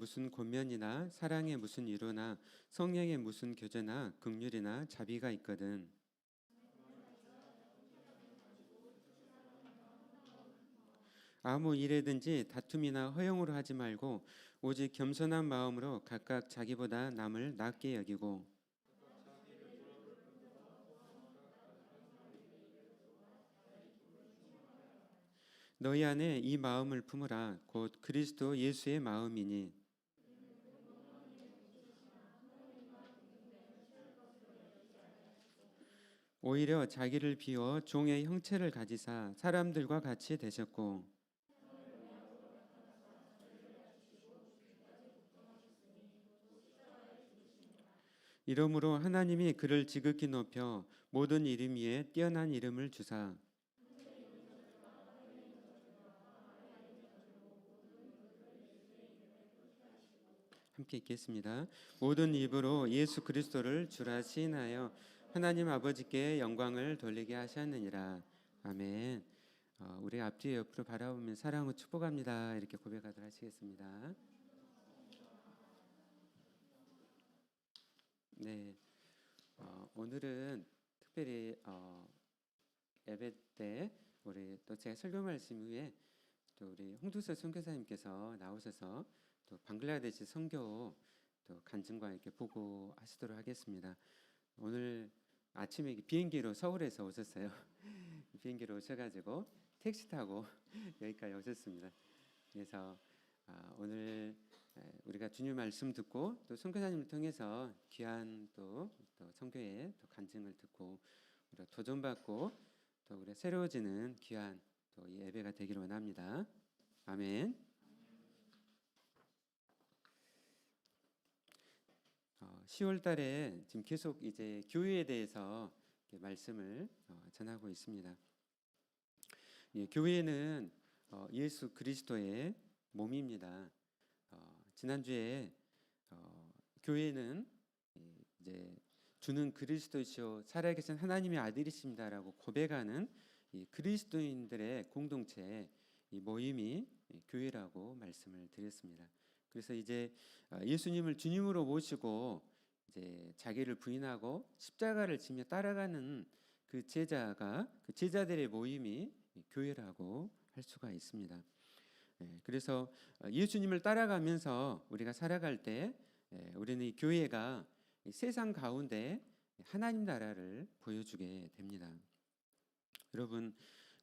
무슨 권면이나 사랑의 무슨 위로나 성령의 무슨 교제나 긍휼이나 자비가 있거든. 아무 일에든지 다툼이나 허용으로 하지 말고 오직 겸손한 마음으로 각각 자기보다 남을 낮게 여기고 너희 안에 이 마음을 품으라. 곧 그리스도 예수의 마음이니 오히려 자기를 비워 종의 형체를 가지사 사람들과 같이 되셨고 이러므로 하나님이 그를 지극히 높여 모든 이름 위에 뛰어난 이름을 주사 함께 읽겠습니다. 모든 입으로 예수 그리스도를 주라 시인하여 하나님 아버지께 영광을 돌리게 하셨느니라. 아멘. 우리 앞뒤 옆으로 바라보면 사랑을 축복합니다. 이렇게 고백하도록 하시겠습니다. 네, 오늘은 특별히 예배 때 우리 또 제 설교 말씀 후에 또 우리 홍두서 선교사님께서 나오셔서 또 방글라데시 선교 또 간증과 이렇게 보고하시도록 하겠습니다. 오늘 아침에 비행기로 서울에서 오셨어요. 비행기로 오셔가지고 택시 타고 여기까지 오셨습니다. 그래서 오늘 우리가 주님 말씀 듣고 또 선교사님을 통해서 귀한 또 선교의 또 간증을 듣고 우리가 도전받고 또 우리가 새로워지는 귀한 또 예배가 되기를 원합니다. 아멘. 10월 달에 지금 계속 이제 교회에 대해서 말씀을 전하고 있습니다. 교회는 예수 그리스도의 몸입니다. 지난주에 교회는 이제 주는 그리스도시요 살아계신 하나님의 아들이십니다라고 고백하는 이 그리스도인들의 공동체 이 모임이 교회라고 말씀을 드렸습니다. 그래서 이제 예수님을 주님으로 모시고 이제 자기를 부인하고 십자가를 지며 따라가는 그 제자들의 모임이 교회라고 할 수가 있습니다. 그래서 예수님을 따라가면서 우리가 살아갈 때 우리는 이 교회가 세상 가운데 하나님 나라를 보여주게 됩니다. 여러분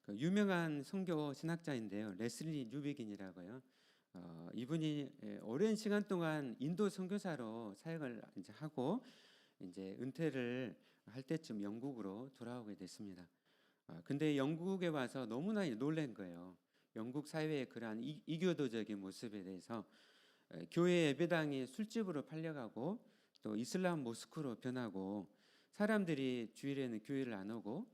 그 유명한 선교 신학자인데요, 레슬리 뉴비긴이라고요. 이분이 오랜 시간 동안 인도 선교사로 사역을 이제 하고 이제 은퇴를 할 때쯤 영국으로 돌아오게 됐습니다. 근데 영국에 와서 너무나 놀란 거예요. 영국 사회의 그러한 이교도적인 모습에 대해서 교회 예배당이 술집으로 팔려가고 또 이슬람 모스크로 변하고 사람들이 주일에는 교회를 안 오고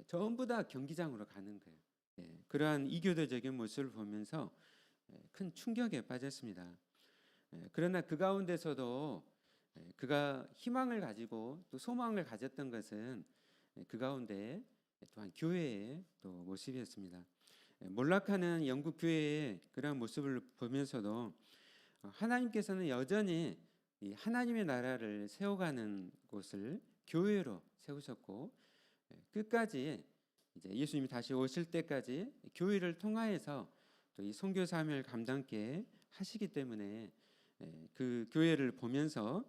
전부 다 경기장으로 가는 거예요. 그러한 이교도적인 모습을 보면서 큰 충격에 빠졌습니다. 그러나 그 가운데서도 그가 희망을 가지고 또 소망을 가졌던 것은 그 가운데 또한 교회의 또 모습이었습니다. 몰락하는 영국 교회의 그런 모습을 보면서도 하나님께서는 여전히 이 하나님의 나라를 세워가는 곳을 교회로 세우셨고 끝까지 이제 예수님이 다시 오실 때까지 교회를 통하여서 또 이 선교 사명을 감당케 하시기 때문에 그 교회를 보면서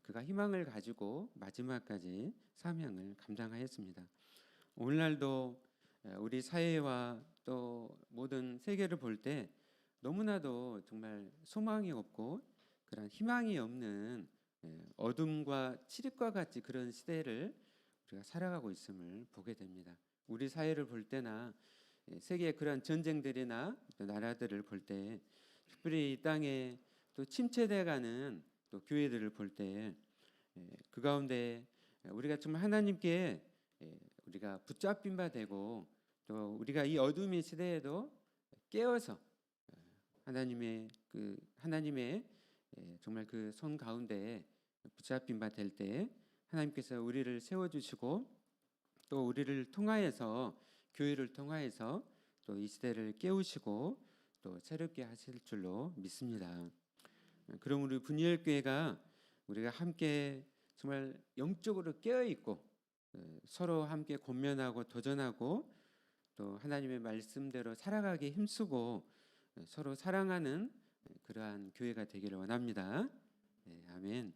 그가 희망을 가지고 마지막까지 사명을 감당하였습니다. 오늘날도 우리 사회와 또 모든 세계를 볼 때 너무나도 정말 소망이 없고 그런 희망이 없는 어둠과 칠흑과 같이 그런 시대를 우리가 살아가고 있음을 보게 됩니다. 우리 사회를 볼 때나 세계의 그런 전쟁들이나 또 나라들을 볼 때, 특별히 이 땅에 또 침체돼가는 또 교회들을 볼 때 그 가운데 우리가 정말 하나님께 우리가 붙잡힌 바 되고 또 우리가 이 어둠의 시대에도 깨어서 하나님의 정말 그 손 가운데 붙잡힌 바 될 때 하나님께서 우리를 세워주시고 또 우리를 통하여서 교회를 통하여서 또 이 시대를 깨우시고 또 새롭게 하실 줄로 믿습니다. 그럼 우리 분이엘 교회가 우리가 함께 정말 영적으로 깨어 있고 서로 함께 권면하고 도전하고 또 하나님의 말씀대로 살아가기 힘쓰고 서로 사랑하는 그러한 교회가 되기를 원합니다. 아멘.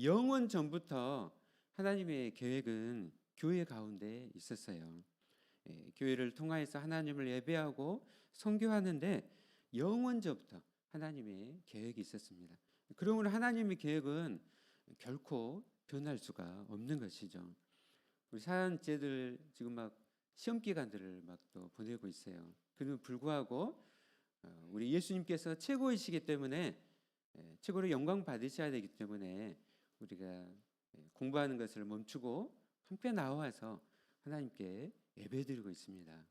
영원 전부터 하나님의 계획은 교회 가운데 있었어요. 교회를 통하여서 하나님을 예배하고 선교하는데 영원 전부터 하나님의 계획이 있었습니다. 그러므로 하나님의 계획은 결코 변할 수가 없는 것이죠. 우리 사연제들 지금 막 시험 기간들을 막 또 보내고 있어요. 그럼에도 불구하고 우리 예수님께서 최고이시기 때문에 최고로 영광 받으셔야 되기 때문에 우리가 공부하는 것을 멈추고 함께 나와서 하나님께 예배드리고 있습니다.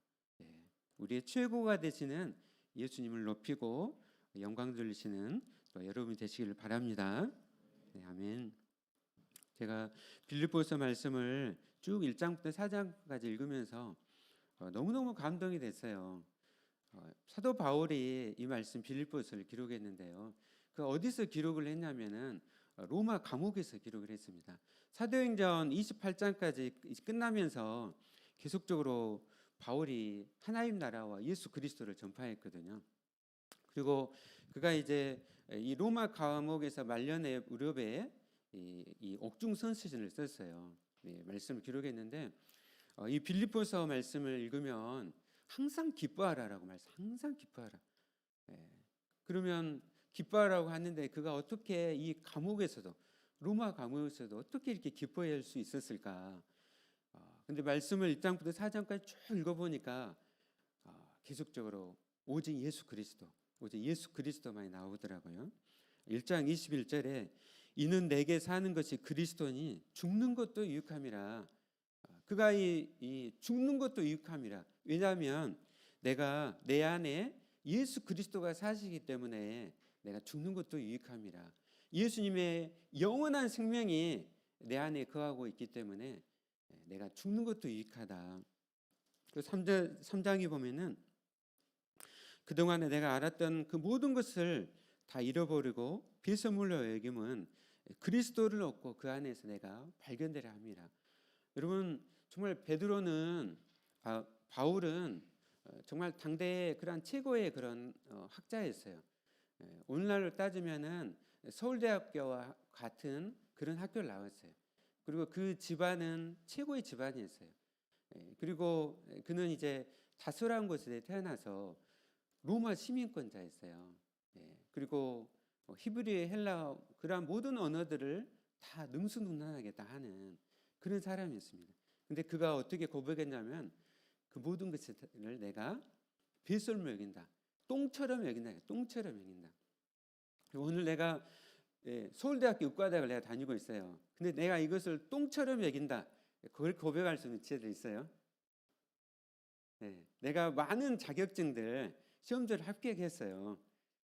우리의 최고가 되시는 예수님을 높이고 영광 돌리시는 또 여러분이 되시기를 바랍니다. 아멘. 제가 빌립보서 말씀을 쭉 1장부터 4장까지 읽으면서 너무너무 감동이 됐어요. 사도 바울이 이 말씀 빌립보서를 기록했는데요. 그 어디서 기록을 했냐면은 로마 감옥에서 기록을 했습니다. 사도행전 28장까지 끝나면서 계속적으로 바울이 하나님 나라와 예수 그리스도를 전파했거든요. 그리고 그가 이제 이 로마 감옥에서 말년의 무렵에 이 옥중 선서신을 썼어요. 말씀을 기록했는데 이 빌립보서 말씀을 읽으면 항상 기뻐하라라고 말씀, 항상 기뻐하라. 그러면 기뻐하라고 하는데 그가 어떻게 이 감옥에서도 로마 감옥에서도 어떻게 이렇게 기뻐할 수 있었을까? 근데 말씀을 1장부터 4장까지 쭉 읽어보니까 계속적으로 오직 예수 그리스도만이 나오더라고요. 1장 21절에 이는 내게 사는 것이 그리스도니 죽는 것도 유익함이라. 그가 이 죽는 것도 유익함이라. 왜냐하면 내가 내 안에 예수 그리스도가 사시기 때문에 내가 죽는 것도 유익함이라. 예수님의 영원한 생명이 내 안에 거하고 있기 때문에 내가 죽는 것도 유익하다. 그 3장에 보면은 그동안에 내가 알았던 그 모든 것을 다 잃어버리고 비스물로 여김은 그리스도를 얻고 그 안에서 내가 발견되려 합니다. 여러분 정말 베드로는 바울은 정말 당대의 그런 최고의 그런 학자였어요. 오늘날로 따지면은 서울대학교와 같은 그런 학교를 나왔어요. 그리고 그 집안은 최고의 집안이었어요. 그리고 그는 이제 다소라는 곳에 태어나서 로마 시민권자였어요. 그리고 히브리, 헬라 그러한 모든 언어들을 다 능수능란하게 다 하는 그런 사람이었습니다. 근데 그가 어떻게 고백했냐면 그 모든 것을 내가 뱃솔로 여긴다. 똥처럼 여긴다. 똥처럼 여긴다. 오늘 내가 서울대학교 의과대학을 내가 다니고 있어요. 근데 내가 이것을 똥처럼 여긴다. 그걸 고백할 수 있는 지혜도 있어요. 내가 많은 자격증들 시험지를 합격했어요.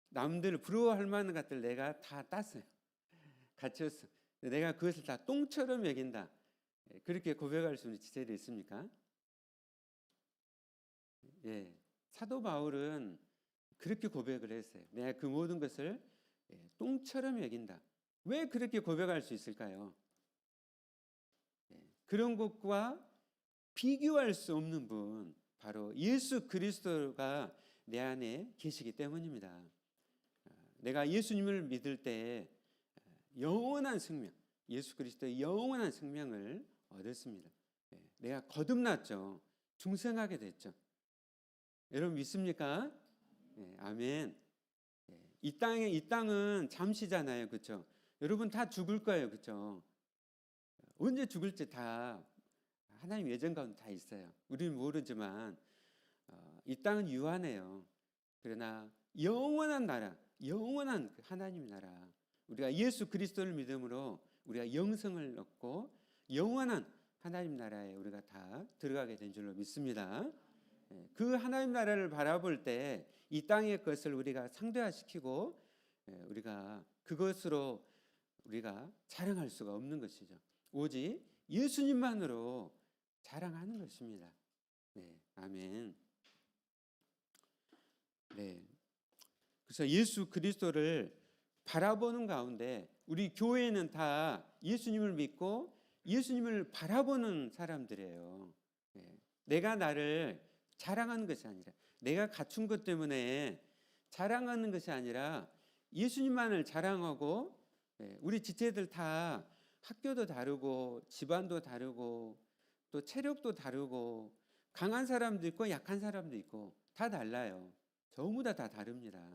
남들 부러워할 만한 것들 내가 다 땄어요. 갖췄어. 내가 그것을 다 똥처럼 여긴다. 그렇게 고백할 수 있는 지혜도 있습니까? 사도 바울은 그렇게 고백을 했어요. 내가 그 모든 것을 똥처럼 여긴다. 왜 그렇게 고백할 수 있을까요? 그런 것과 비교할 수 없는 분, 바로 예수 그리스도가 내 안에 계시기 때문입니다. 내가 예수님을 믿을 때 영원한 생명, 예수 그리스도의 영원한 생명을 얻었습니다. 내가 거듭났죠. 중생하게 됐죠. 여러분 믿습니까? 아멘. 이 땅은 잠시잖아요, 그렇죠? 여러분 다 죽을 거예요, 그렇죠? 언제 죽을지 다 하나님 예정 가운데 다 있어요. 우리는 모르지만 이 땅은 유한해요. 그러나 영원한 나라, 영원한 하나님 나라, 우리가 예수 그리스도를 믿음으로 우리가 영생을 얻고 영원한 하나님 나라에 우리가 다 들어가게 된 줄로 믿습니다. 그 하나님 나라를 바라볼 때 이 땅의 것을 우리가 상대화시키고 우리가 그것으로 우리가 자랑할 수가 없는 것이죠. 오직 예수님만으로 자랑하는 것입니다. 아멘. 그래서 예수 그리스도를 바라보는 가운데 우리 교회는 다 예수님을 믿고 예수님을 바라보는 사람들이에요. 예. 내가 나를 자랑하는 것이 아니라, 내가 갖춘 것 때문에 자랑하는 것이 아니라 예수님만을 자랑하고, 우리 지체들 다 학교도 다르고 집안도 다르고 또 체력도 다르고 강한 사람도 있고 약한 사람도 있고 다 달라요. 전부 다 다릅니다.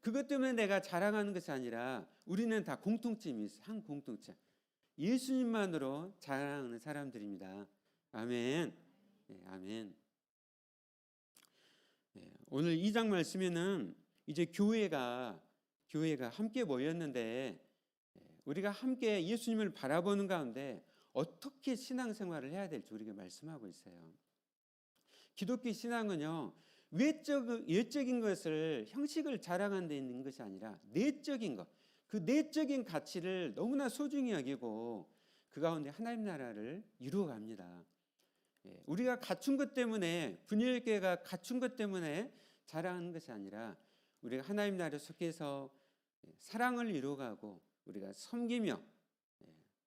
그것 때문에 내가 자랑하는 것이 아니라 우리는 다 공통점이 있어요. 한 공통점. 예수님만으로 자랑하는 사람들입니다. 아멘. 네, 아멘. 네, 오늘 2장 말씀에는 이제 교회가 함께 모였는데 우리가 함께 예수님을 바라보는 가운데 어떻게 신앙생활을 해야 될지 우리가 말씀하고 있어요. 기독교 신앙은요, 외적인 것을, 형식을 자랑하는 데 있는 것이 아니라 내적인 것, 그 내적인 가치를 너무나 소중히 여기고 그 가운데 하나님 나라를 이루어갑니다. 우리가 갖춘 것 때문에, 분열교회가 갖춘 것 때문에 자랑하는 것이 아니라 우리가 하나님 나라에 속해서 사랑을 이루어가고 우리가 섬기며,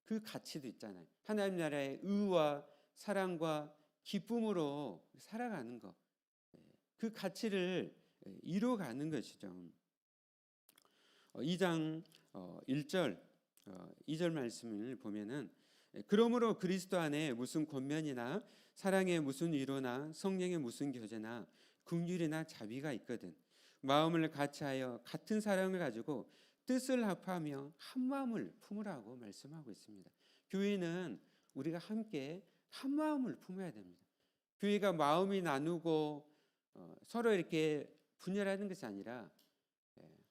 그 가치도 있잖아요. 하나님 나라의 의와 사랑과 기쁨으로 살아가는 것, 그 가치를 이루어가는 것이죠. 2장 1절 2절 말씀을 보면은, 그러므로 그리스도 안에 무슨 권면이나 사랑의 무슨 위로나 성령의 무슨 교제나 긍휼이나 자비가 있거든 마음을 같이하여 같은 사랑을 가지고 뜻을 합하며 한 마음을 품으라고 말씀하고 있습니다. 교회는 우리가 함께 한 마음을 품어야 됩니다. 교회가 마음이 나누고 서로 이렇게 분열하는 것이 아니라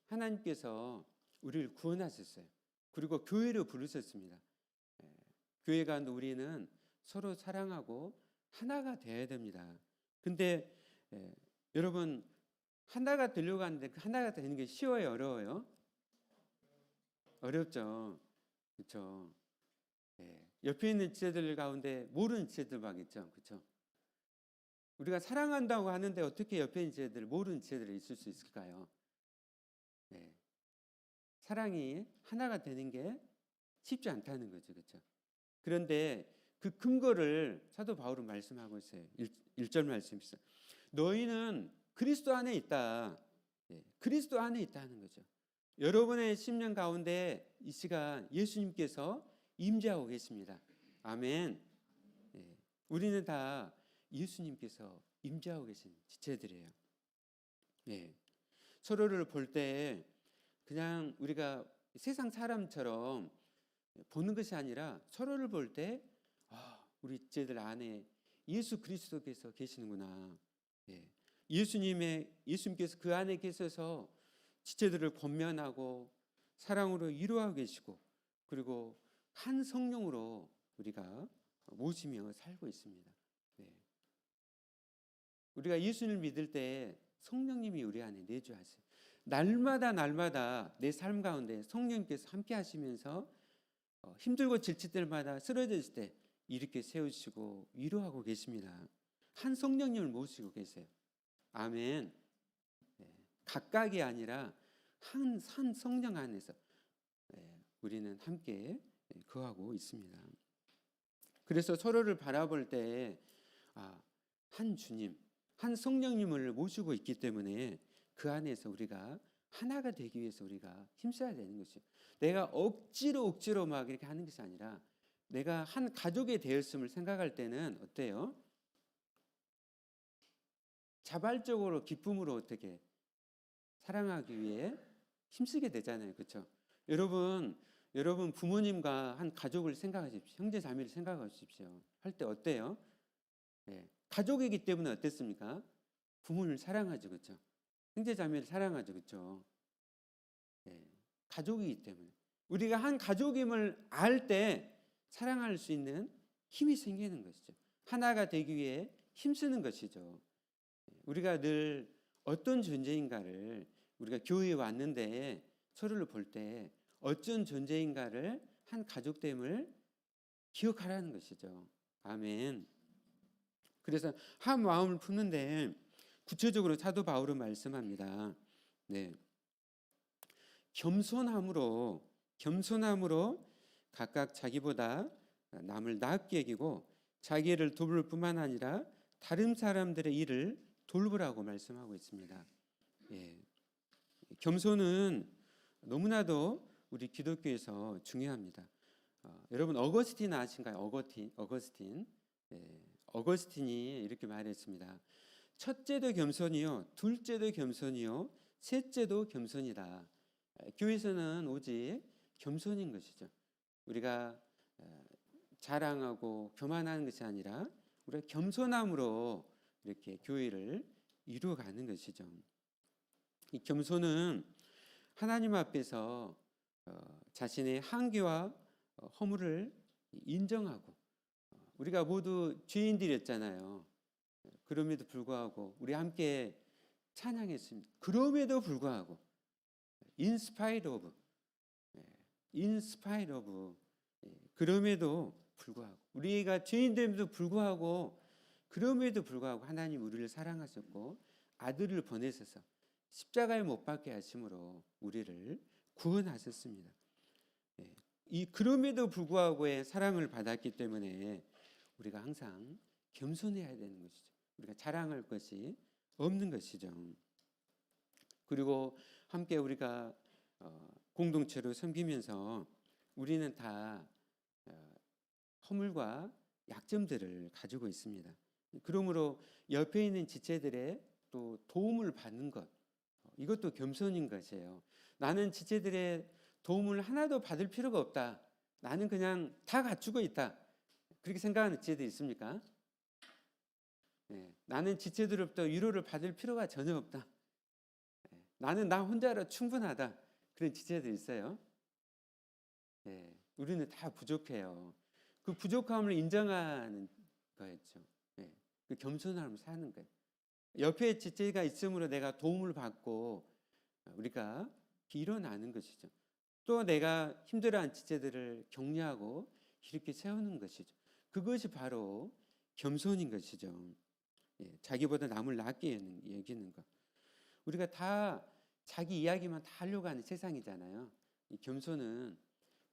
하나님께서 우리를 구원하셨어요. 그리고 교회로 부르셨습니다. 교회가 우리는 서로 사랑하고 하나가 되어야 됩니다. 근데 여러분, 하나가 되려고 하는데 그 하나가 되는 게 쉬워요, 어려워요? 어렵죠. 그렇죠. 옆에 있는 지체들 가운데 모르는 지체들 막 있죠. 그렇죠? 우리가 사랑한다고 하는데 어떻게 옆에 있는 지체들, 모르는 지체들이 있을 수 있을까요? 사랑이 하나가 되는 게 쉽지 않다는 거죠. 그렇죠? 그런데 그 근거를 사도 바울은 말씀하고 있어요. 1절 말씀 있어요. 너희는 그리스도 안에 있다. 그리스도 안에 있다는 거죠. 여러분의 심령 가운데 이 시간 예수님께서 임재하고 계십니다. 아멘. 우리는 다 예수님께서 임재하고 계신 지체들이에요. 서로를 볼 때 그냥 우리가 세상 사람처럼 보는 것이 아니라 서로를 볼 때 우리 지체들 안에 예수 그리스도께서 계시는구나. 예수님께서 그 안에 계셔서 지체들을 권면하고 사랑으로 위로하고 계시고, 그리고 한 성령으로 우리가 모시며 살고 있습니다. 우리가 예수님을 믿을 때 성령님이 우리 안에 내주하세요. 날마다 내 삶 가운데 성령님께서 함께 하시면서 힘들고 지칠 때마다 쓰러졌을 때 이렇게 세우시고 위로하고 계십니다. 한 성령님을 모시고 계세요. 아멘. 각각이 아니라 한 성령 안에서 우리는 함께 거하고 있습니다. 그래서 서로를 바라볼 때 한 주님, 한 성령님을 모시고 있기 때문에 그 안에서 우리가 하나가 되기 위해서 우리가 힘써야 되는 것이죠. 내가 억지로 막 이렇게 하는 것이 아니라 내가 한 가족이 되었음을 생각할 때는 어때요? 자발적으로 기쁨으로 어떻게 사랑하기 위해 힘쓰게 되잖아요. 그렇죠? 여러분 부모님과 한 가족을 생각하십시오. 형제 자매를 생각하십시오. 할 때 어때요? 가족이기 때문에 어땠습니까? 부모를 사랑하죠. 그렇죠? 형제 자매를 사랑하죠. 그렇죠? 가족이기 때문에 우리가 한 가족임을 알 때 사랑할 수 있는 힘이 생기는 것이죠. 하나가 되기 위해 힘쓰는 것이죠. 우리가 늘 어떤 존재인가를, 우리가 교회에 왔는데 서로를 볼 때 어떤 존재인가를 한 가족됨을 기억하라는 것이죠. 아멘. 그래서 한 마음을 품는데 구체적으로 사도 바울은 말씀합니다. 겸손함으로 각각 자기보다 남을 낮게 여기고 자기를 돌볼 뿐만 아니라 다른 사람들의 일을 돌보라고 말씀하고 있습니다. 예. 겸손은 너무나도 우리 기독교에서 중요합니다. 여러분 어거스틴 아신가요? 어거스틴. 예. 어거스틴이 이렇게 말했습니다. 첫째도 겸손이요, 둘째도 겸손이요, 셋째도 겸손이다. 교회에서는 오직 겸손인 것이죠. 우리가 자랑하고 교만하는 것이 아니라 우리가 겸손함으로 이렇게 교회를 이루어가는 것이죠. 이 겸손은 하나님 앞에서 자신의 한계와 허물을 인정하고, 우리가 모두 죄인들이었잖아요. 그럼에도 불구하고 우리 함께 찬양했습니다. 그럼에도 불구하고 in spite of 그럼에도 불구하고 우리가 죄인됨에도 불구하고 그럼에도 불구하고 하나님 우리를 사랑하셨고 아들을 보내셔서 십자가에 못 박게 하심으로 우리를 구원하셨습니다. 이 그럼에도 불구하고의 사랑을 받았기 때문에 우리가 항상 겸손해야 되는 것이죠. 우리가 자랑할 것이 없는 것이죠. 그리고 함께 우리가 공동체로 섬기면서 우리는 다 허물과 약점들을 가지고 있습니다. 그러므로 옆에 있는 지체들의 또 도움을 받는 것, 이것도 겸손인 것이에요. 나는 지체들의 도움을 하나도 받을 필요가 없다. 나는 그냥 다 갖추고 있다. 그렇게 생각하는 지체들 있습니까? 네, 나는 지체들로부터 위로를 받을 필요가 전혀 없다. 나는 나 혼자로 충분하다. 그런 지체들 있어요. 네, 우리는 다 부족해요. 그 부족함을 인정하는 거였죠. 네, 그 겸손함을 사는 거예요. 옆에 지체가 있으므로 내가 도움을 받고 우리가 일어나는 것이죠. 또 내가 힘들어하는 지체들을 격려하고 이렇게 세우는 것이죠. 그것이 바로 겸손인 것이죠. 자기보다 남을 낮게 여기는 것. 우리가 다 자기 이야기만 다 하려고 하는 세상이잖아요. 이 겸손은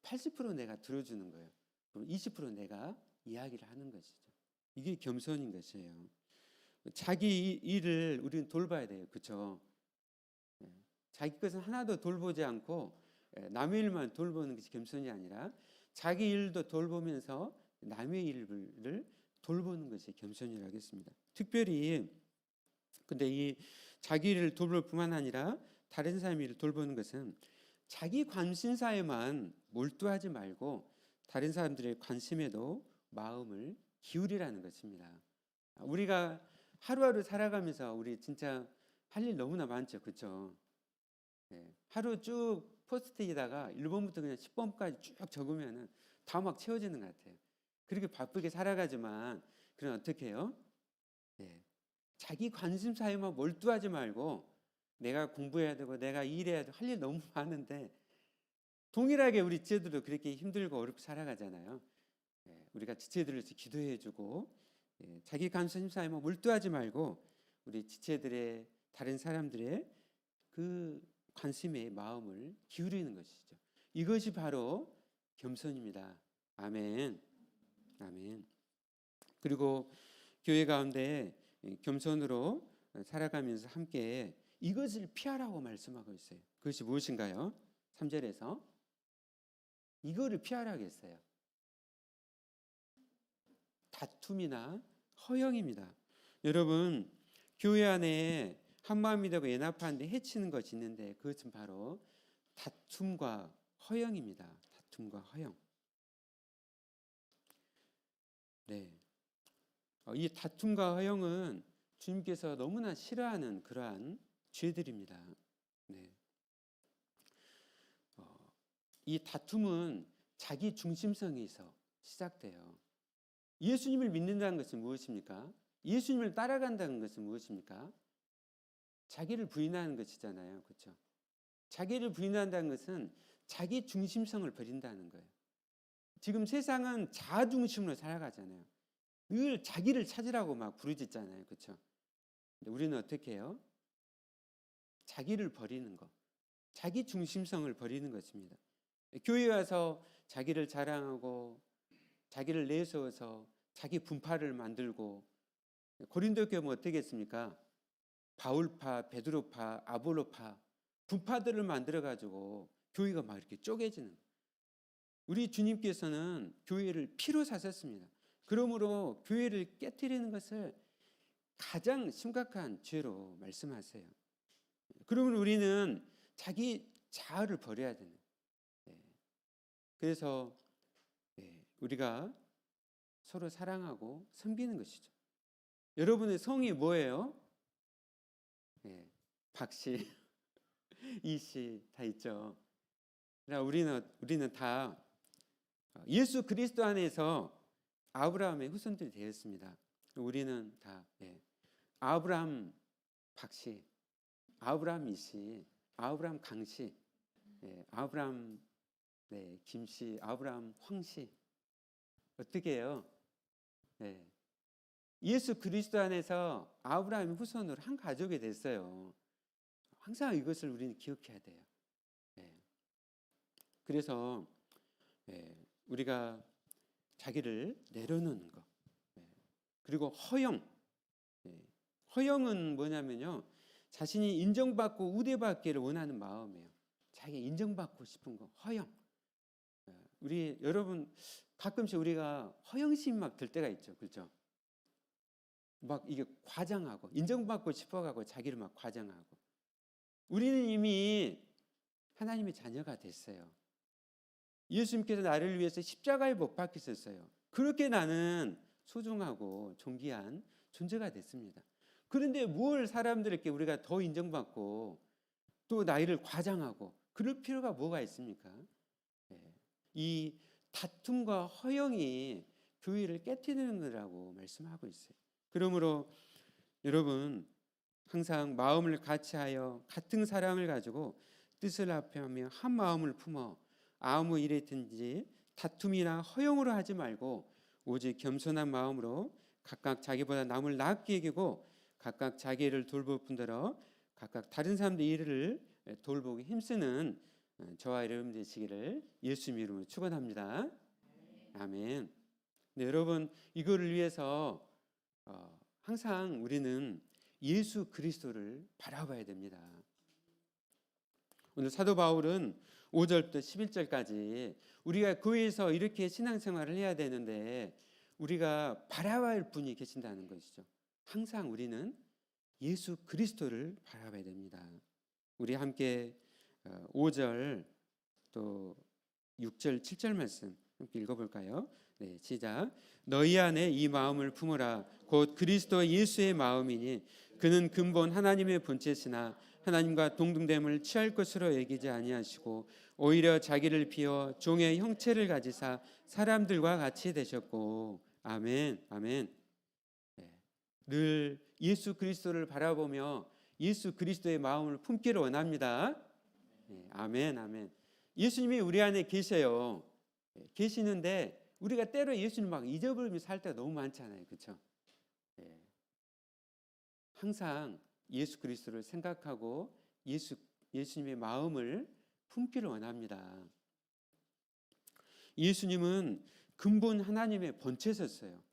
80% 내가 들어주는 거예요. 그럼 20% 내가 이야기를 하는 것이죠. 이게 겸손인 것이에요. 자기 일을 우리는 돌봐야 돼요. 그렇죠? 자기 것은 하나도 돌보지 않고 남의 일만 돌보는 것이 겸손이 아니라 자기 일도 돌보면서 남의 일을 돌보는 것이 겸손이라고 했습니다. 특별히 근데 이 자기 일을 돌볼 뿐만 아니라 다른 사람의 일을 돌보는 것은 자기 관심사에만 몰두하지 말고 다른 사람들의 관심에도 마음을 기울이라는 것입니다. 우리가 하루하루 살아가면서 우리 진짜 할 일 너무나 많죠. 그렇죠? 하루 쭉 포스트잇에다가 1번부터 그냥 10번까지 쭉 적으면 다 막 채워지는 것 같아요. 그렇게 바쁘게 살아가지만 그럼 어떻게 해요? 자기 관심사에만 몰두하지 말고 내가 공부해야 되고 내가 일해야 되고 할 일 너무 많은데 동일하게 우리 지체들도 그렇게 힘들고 어렵게 살아가잖아요. 우리가 지체들을 기도해주고 자기 관심사에만 몰두하지 말고 우리 지체들의 다른 사람들의 그 관심에 마음을 기울이는 것이죠. 이것이 바로 겸손입니다. 아멘. 아멘. 그리고 교회 가운데 겸손으로 살아가면서 함께 이것을 피하라고 말씀하고 있어요. 그것이 무엇인가요? 3절에서 이거를 피하라고 했어요. 다툼이나 허영입니다. 여러분, 교회 안에 한마음이 되고 연합하는데 해치는 것이 있는데 그것은 바로 다툼과 허영입니다. 다툼과 허영. 네. 이 다툼과 허영은 주님께서 너무나 싫어하는 그러한 죄들입니다. 네. 이 다툼은 자기 중심성에서 시작돼요. 예수님을 믿는다는 것은 무엇입니까? 예수님을 따라간다는 것은 무엇입니까? 자기를 부인하는 것이잖아요. 그렇죠? 자기를 부인한다는 것은 자기 중심성을 버린다는 거예요. 지금 세상은 자아 중심으로 살아가잖아요. 늘 자기를 찾으라고 막 부르짖잖아요. 그렇죠? 근데 우리는 어떻게 해요? 자기를 버리는 거. 자기 중심성을 버리는 것입니다. 교회 와서 자기를 자랑하고 자기를 내세워서 자기 분파를 만들고, 고린도 교회는 어떻게 했습니까? 바울파, 베드로파, 아볼로파 분파들을 만들어 가지고 교회가 막 이렇게 쪼개지는 거예요. 우리 주님께서는 교회를 피로 사셨습니다. 그러므로 교회를 깨뜨리는 것을 가장 심각한 죄로 말씀하세요. 그러면 우리는 자기 자아를 버려야 되는 거예요. 그래서 우리가 서로 사랑하고 섬기는 것이죠. 여러분의 성이 뭐예요? 박씨, 이씨 다 있죠. 우리는 다 예수 그리스도 안에서 아브라함의 후손들이 되었습니다. 우리는 다 아브라함 박씨, 아브라함 이씨, 아브라함 강씨, 아브라함 김씨, 아브라함 황씨. 어떻게 해요? 예수 그리스도 안에서 아브라함의 후손으로 한 가족이 됐어요. 항상 이것을 우리는 기억해야 돼요. 그래서 우리가 자기를 내려놓는 것, 그리고 허영은 뭐냐면요, 자신이 인정받고 우대받기를 원하는 마음이에요. 자기 인정받고 싶은 거, 허영. 여러분 가끔씩 우리가 허영심이 막 들 때가 있죠, 그렇죠? 막 이게 과장하고 인정받고 싶어가고 자기를 막 과장하고. 우리는 이미 하나님의 자녀가 됐어요. 예수님께서 나를 위해서 십자가에 못 박히셨어요. 그렇게 나는 소중하고 존귀한 존재가 됐습니다. 그런데 뭘 사람들에게 우리가 더 인정받고 또 나이를 과장하고 그럴 필요가 뭐가 있습니까? 이 다툼과 허영이 교회를 깨뜨리는 거라고 말씀하고 있어요. 그러므로 여러분 항상 마음을 같이하여 같은 사랑을 가지고 뜻을 합하며 한 마음을 품어 아무 일이든지 다툼이나 허영으로 하지 말고 오직 겸손한 마음으로 각각 자기보다 남을 낫게 여기고 각각 자기 일을 돌볼 뿐더러 각각 다른 사람들의 일을 돌보기 힘쓰는 저와 여러분 되시기를 예수님 이름으로 축원합니다. 아멘. 네, 여러분 이거를 위해서 항상 우리는 예수 그리스도를 바라봐야 됩니다. 오늘 사도 바울은 5절부터 11절까지 우리가 교회에서 이렇게 신앙생활을 해야 되는데 우리가 바라봐야 할 분이 계신다는 것이죠. 항상 우리는 예수 그리스도를 바라봐야 됩니다. 우리 함께 5절 또 6절 7절 말씀 함께 읽어볼까요? 네, 시작. 너희 안에 이 마음을 품으라. 곧 그리스도 예수의 마음이니 그는 근본 하나님의 본체시나 하나님과 동등됨을 취할 것으로 여기지 아니하시고 오히려 자기를 비워 종의 형체를 가지사 사람들과 같이 되셨고. 아멘, 아멘. 늘 예수 그리스도를 바라보며 예수 그리스도의 마음을 품기를 원합니다. 아멘, 아멘. 예수님이 우리 안에 계셔요. 계시는데 우리가 때로 예수님 막 잊어버리며 살 때가 너무 많잖아요, 그렇죠? 항상 예수 그리스도를 생각하고 예수님의 마음을 품기를 원합니다. 예수님은 근본 하나님의 본체셨어요.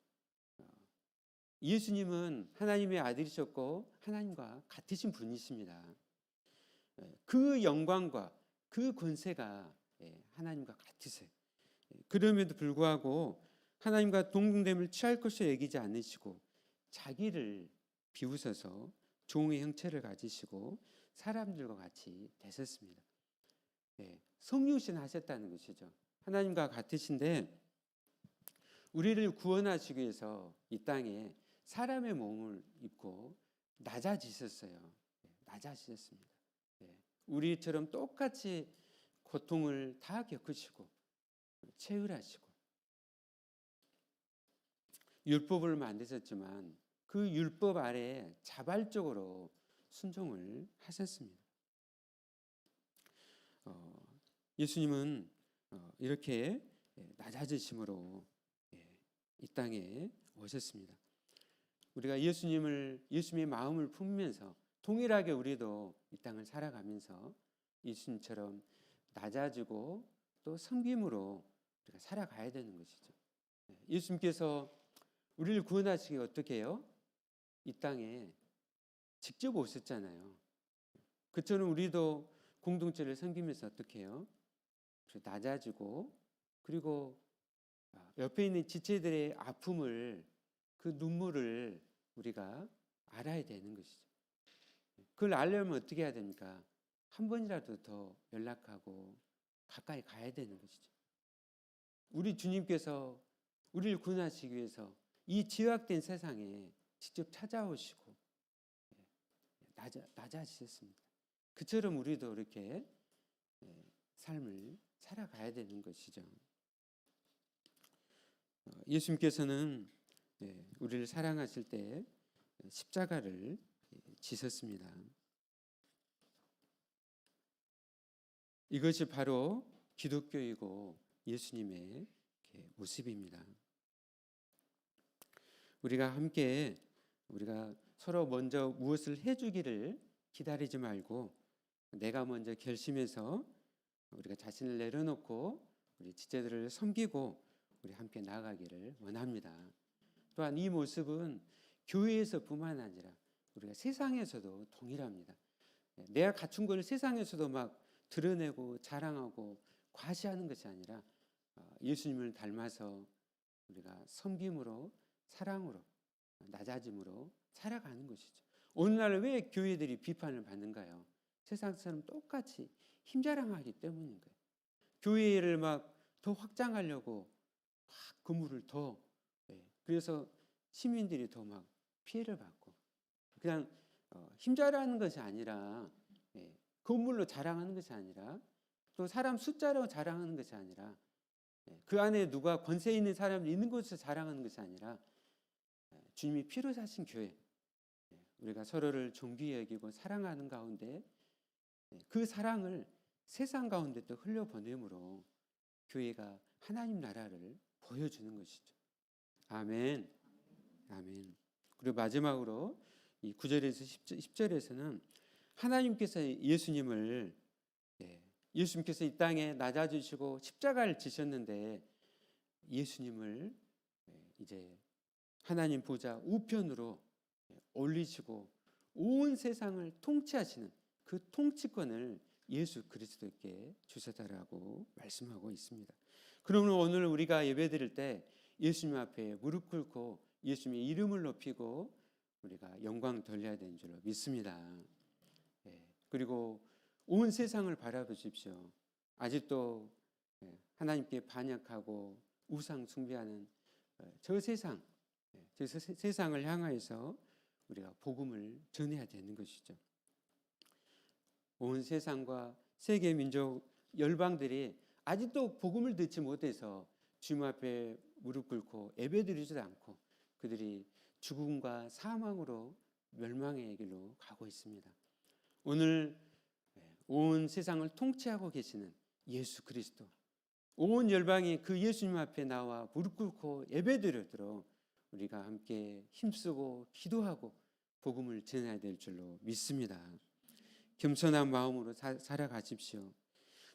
예수님은 하나님의 아들이셨고 하나님과 같으신 분이십니다. 그 영광과 그 권세가 하나님과 같으세요. 그럼에도 불구하고 하나님과 동등됨을 취할 것으로 여기지 않으시고 자기를 비우셔서 종의 형체를 가지시고 사람들과 같이 되셨습니다. 성육신 하셨다는 것이죠. 하나님과 같으신데 우리를 구원하시기 위해서 이 땅에 사람의 몸을 입고 낮아지셨어요. 낮아지셨습니다. 우리처럼 똑같이 고통을 다 겪으시고 체휼하시고 율법을 만드셨지만 그 율법 아래 자발적으로 순종을 하셨습니다. 예수님은 이렇게 낮아지심으로 이 땅에 오셨습니다. 우리가 예수님의 마음을 품으면서 동일하게 우리도 이 땅을 살아가면서 예수님처럼 낮아지고 또 섬김으로 우리가 살아가야 되는 것이죠. 예수님께서 우리를 구원하시기 어떻게 해요? 이 땅에 직접 오셨잖아요. 그처럼 우리도 공동체를 섬기면서 어떻게 해요? 낮아지고 그리고 옆에 있는 지체들의 아픔을 그 눈물을 우리가 알아야 되는 것이죠. 그걸 알려면 어떻게 해야 됩니까? 한 번이라도 더 연락하고 가까이 가야 되는 것이죠. 우리 주님께서 우리를 구원하시기 위해서 이 죄악된 세상에 직접 찾아오시고 낮아지셨습니다. 그처럼 우리도 이렇게 삶을 살아가야 되는 것이죠. 예수님께서는 우리를 사랑하실 때 십자가를 지셨습니다. 이것이 바로 기독교이고 예수님의 모습입니다. 우리가 함께 우리가 서로 먼저 무엇을 해주기를 기다리지 말고 내가 먼저 결심해서 우리가 자신을 내려놓고 우리 지체들을 섬기고 우리 함께 나아가기를 원합니다. 또한 이 모습은 교회에서뿐만 아니라 우리가 세상에서도 동일합니다. 내가 갖춘 걸 세상에서도 막 드러내고 자랑하고 과시하는 것이 아니라 예수님을 닮아서 우리가 섬김으로 사랑으로 낮아짐으로 살아가는 것이죠. 오늘날 왜 교회들이 비판을 받는가요? 세상처럼 똑같이 힘자랑하기 때문인 거예요. 교회를 막 더 확장하려고 막 건물을 더 그래서 시민들이 더 막 피해를 받고 그냥 힘자랑하는 것이 아니라 건물로 자랑하는 것이 아니라 또 사람 숫자로 자랑하는 것이 아니라 그 안에 누가 권세 있는 사람이 있는 곳에서 자랑하는 것이 아니라 주님이 피로 사신 교회 우리가 서로를 존귀히 여기고 사랑하는 가운데 그 사랑을 세상 가운데 또 흘려보내므로 교회가 하나님 나라를 보여주는 것이죠. 아멘. 아멘. 그리고 마지막으로 이 9절에서 10절에서는 하나님께서 예수님께서 이 땅에 낮아지시고 십자가를 지셨는데 예수님을 이제 하나님 보좌 우편으로 올리시고 온 세상을 통치하시는 그 통치권을 예수 그리스도께 주셨다라고 말씀하고 있습니다. 그러면 오늘 우리가 예배드릴 때 예수님 앞에 무릎 꿇고 예수님의 이름을 높이고 우리가 영광 돌려야 되는 줄로 믿습니다. 그리고 온 세상을 바라보십시오. 아직도 하나님께 반역하고 우상 숭배하는 저 세상을 향하여서 우리가 복음을 전해야 되는 것이죠. 온 세상과 세계 민족 열방들이 아직도 복음을 듣지 못해서 주님 앞에 무릎 꿇고 예배드리지도 않고 그들이 죽음과 사망으로 멸망의 길로 가고 있습니다. 오늘 온 세상을 통치하고 계시는 예수 그리스도 온 열방이 그 예수님 앞에 나와 무릎 꿇고 예배드리도록 우리가 함께 힘쓰고 기도하고 복음을 전해야 될 줄로 믿습니다. 겸손한 마음으로 살아가십시오.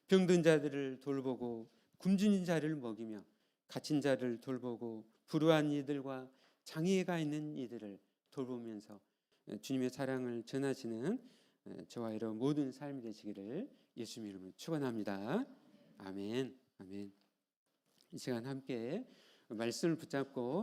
병든 자들을 돌보고 굶주린 자를 먹이며 갇힌 자를 돌보고 불우한 이들과 장애가 있는 이들을 돌보면서 주님의 사랑을 전하시는 저와 여러분 모든 삶이 되시기를 예수님 이름으로 축원합니다. 아멘. 아멘. 이 시간 함께 말씀을 붙잡고